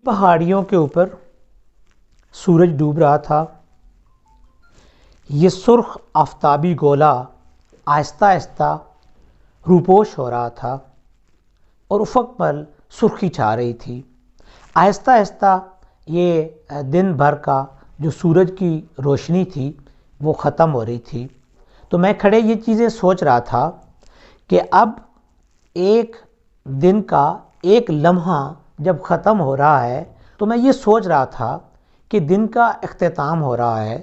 پہاڑیوں کے اوپر سورج ڈوب رہا تھا. یہ سرخ آفتابی گولا آہستہ آہستہ روپوش ہو رہا تھا اور افق پر سرخی چھا رہی تھی. آہستہ آہستہ یہ دن بھر کا جو سورج کی روشنی تھی وہ ختم ہو رہی تھی. تو میں کھڑے یہ چیزیں سوچ رہا تھا کہ اب ایک دن کا ایک لمحہ جب ختم ہو رہا ہے تو میں یہ سوچ رہا تھا کہ دن کا اختتام ہو رہا ہے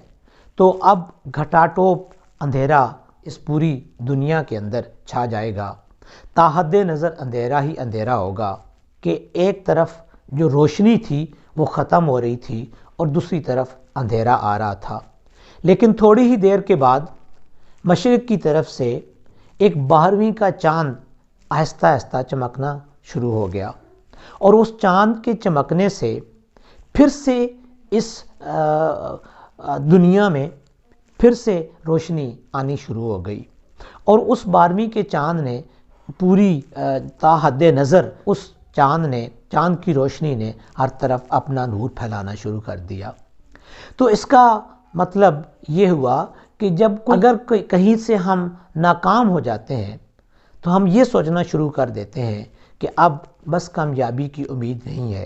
تو اب گھٹا ٹوپ اندھیرا اس پوری دنیا کے اندر چھا جائے گا. تاحد نظر اندھیرا ہی اندھیرا ہوگا کہ ایک طرف جو روشنی تھی وہ ختم ہو رہی تھی اور دوسری طرف اندھیرا آ رہا تھا. لیکن تھوڑی ہی دیر کے بعد مشرق کی طرف سے ایک 12ویں کا چاند آہستہ آہستہ چمکنا شروع ہو گیا اور اس چاند کے چمکنے سے پھر سے اس دنیا میں پھر سے روشنی آنی شروع ہو گئی اور اس 12ویں کے چاند نے پوری تا حد نظر اس چاند کی روشنی نے ہر طرف اپنا نور پھیلانا شروع کر دیا. تو اس کا مطلب یہ ہوا کہ جب اگر کہیں سے ہم ناکام ہو جاتے ہیں تو ہم یہ سوچنا شروع کر دیتے ہیں کہ اب بس کامیابی کی امید نہیں ہے.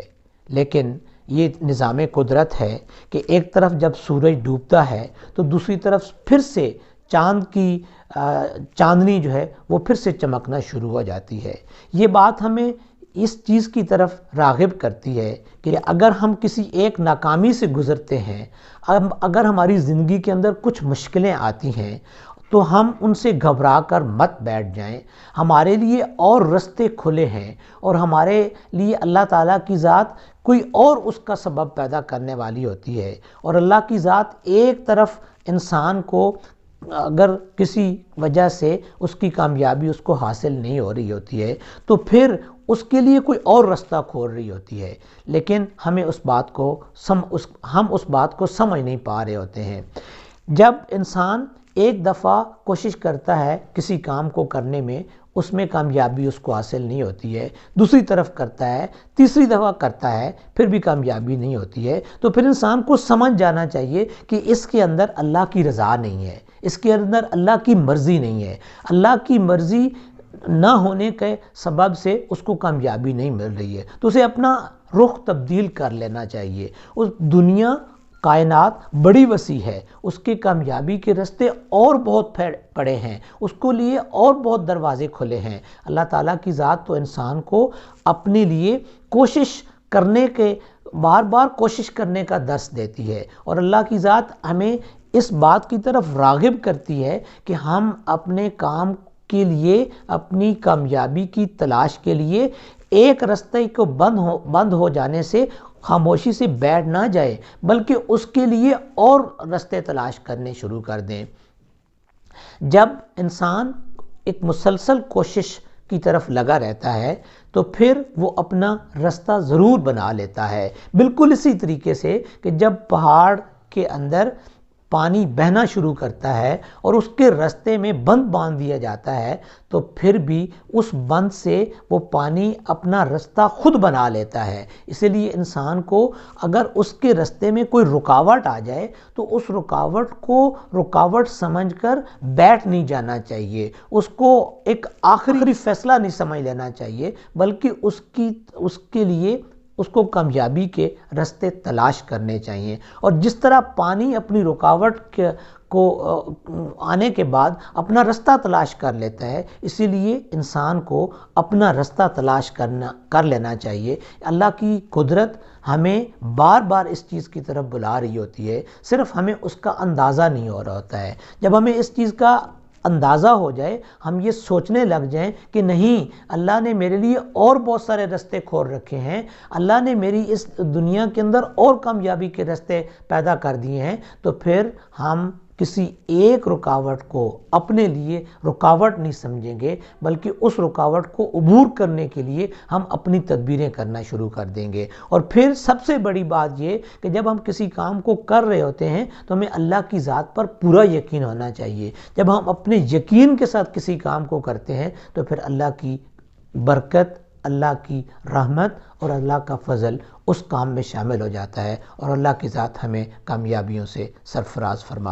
لیکن یہ نظام قدرت ہے کہ ایک طرف جب سورج ڈوبتا ہے تو دوسری طرف پھر سے چاند کی چاندنی جو ہے وہ پھر سے چمکنا شروع ہو جاتی ہے. یہ بات ہمیں اس چیز کی طرف راغب کرتی ہے کہ اگر ہم کسی ایک ناکامی سے گزرتے ہیں، اگر ہماری زندگی کے اندر کچھ مشکلیں آتی ہیں تو ہم ان سے گھبرا کر مت بیٹھ جائیں. ہمارے لیے اور رستے کھلے ہیں اور ہمارے لیے اللہ تعالیٰ کی ذات کوئی اور اس کا سبب پیدا کرنے والی ہوتی ہے. اور اللہ کی ذات ایک طرف انسان کو اگر کسی وجہ سے اس کی کامیابی اس کو حاصل نہیں ہو رہی ہوتی ہے تو پھر اس کے لیے کوئی اور رستہ کھول رہی ہوتی ہے. لیکن ہم اس بات کو سمجھ نہیں پا رہے ہوتے ہیں. جب انسان ایک دفعہ کوشش کرتا ہے کسی کام کو کرنے میں، اس میں کامیابی اس کو حاصل نہیں ہوتی ہے، دوسری طرف کرتا ہے، تیسری دفعہ کرتا ہے، پھر بھی کامیابی نہیں ہوتی ہے، تو پھر انسان کو سمجھ جانا چاہیے کہ اس کے اندر اللہ کی رضا نہیں ہے، اس کے اندر اللہ کی مرضی نہیں ہے. اللہ کی مرضی نہ ہونے کے سبب سے اس کو کامیابی نہیں مل رہی ہے تو اسے اپنا رخ تبدیل کر لینا چاہیے. اس دنیا کائنات بڑی وسیع ہے، اس کے کامیابی کے راستے اور بہت پڑے ہیں، اس کو لیے اور بہت دروازے کھلے ہیں. اللہ تعالیٰ کی ذات تو انسان کو اپنے لیے کوشش کرنے کے بار بار کوشش کرنے کا درس دیتی ہے اور اللہ کی ذات ہمیں اس بات کی طرف راغب کرتی ہے کہ ہم اپنے کام کے لیے، اپنی کامیابی کی تلاش کے لیے ایک راستے کو بند ہو جانے سے خاموشی سے بیٹھ نہ جائے بلکہ اس کے لیے اور راستے تلاش کرنے شروع کر دیں. جب انسان ایک مسلسل کوشش کی طرف لگا رہتا ہے تو پھر وہ اپنا راستہ ضرور بنا لیتا ہے. بالکل اسی طریقے سے کہ جب پہاڑ کے اندر پانی بہنا شروع کرتا ہے اور اس کے راستے میں بند باندھ دیا جاتا ہے تو پھر بھی اس بند سے وہ پانی اپنا راستہ خود بنا لیتا ہے. اسی لیے انسان کو اگر اس کے راستے میں کوئی رکاوٹ آ جائے تو اس رکاوٹ کو رکاوٹ سمجھ کر بیٹھ نہیں جانا چاہیے، اس کو ایک آخری فیصلہ نہیں سمجھ لینا چاہیے بلکہ اس کے لیے اس کو کامیابی کے راستے تلاش کرنے چاہیے. اور جس طرح پانی اپنی رکاوٹ کو آنے کے بعد اپنا راستہ تلاش کر لیتا ہے، اسی لیے انسان کو اپنا راستہ تلاش کر لینا چاہیے. اللہ کی قدرت ہمیں بار بار اس چیز کی طرف بلا رہی ہوتی ہے، صرف ہمیں اس کا اندازہ نہیں ہو رہا ہوتا ہے. جب ہمیں اس چیز کا اندازہ ہو جائے، ہم یہ سوچنے لگ جائیں کہ نہیں، اللہ نے میرے لیے اور بہت سارے راستے کھول رکھے ہیں، اللہ نے میری اس دنیا کے اندر اور کامیابی کے راستے پیدا کر دیے ہیں، تو پھر ہم کسی ایک رکاوٹ کو اپنے لیے رکاوٹ نہیں سمجھیں گے بلکہ اس رکاوٹ کو عبور کرنے کے لیے ہم اپنی تدبیریں کرنا شروع کر دیں گے. اور پھر سب سے بڑی بات یہ کہ جب ہم کسی کام کو کر رہے ہوتے ہیں تو ہمیں اللہ کی ذات پر پورا یقین ہونا چاہیے. جب ہم اپنے یقین کے ساتھ کسی کام کو کرتے ہیں تو پھر اللہ کی برکت، اللہ کی رحمت اور اللہ کا فضل اس کام میں شامل ہو جاتا ہے، اور اللہ کی ذات ہمیں کامیابیوں سے سرفراز فرما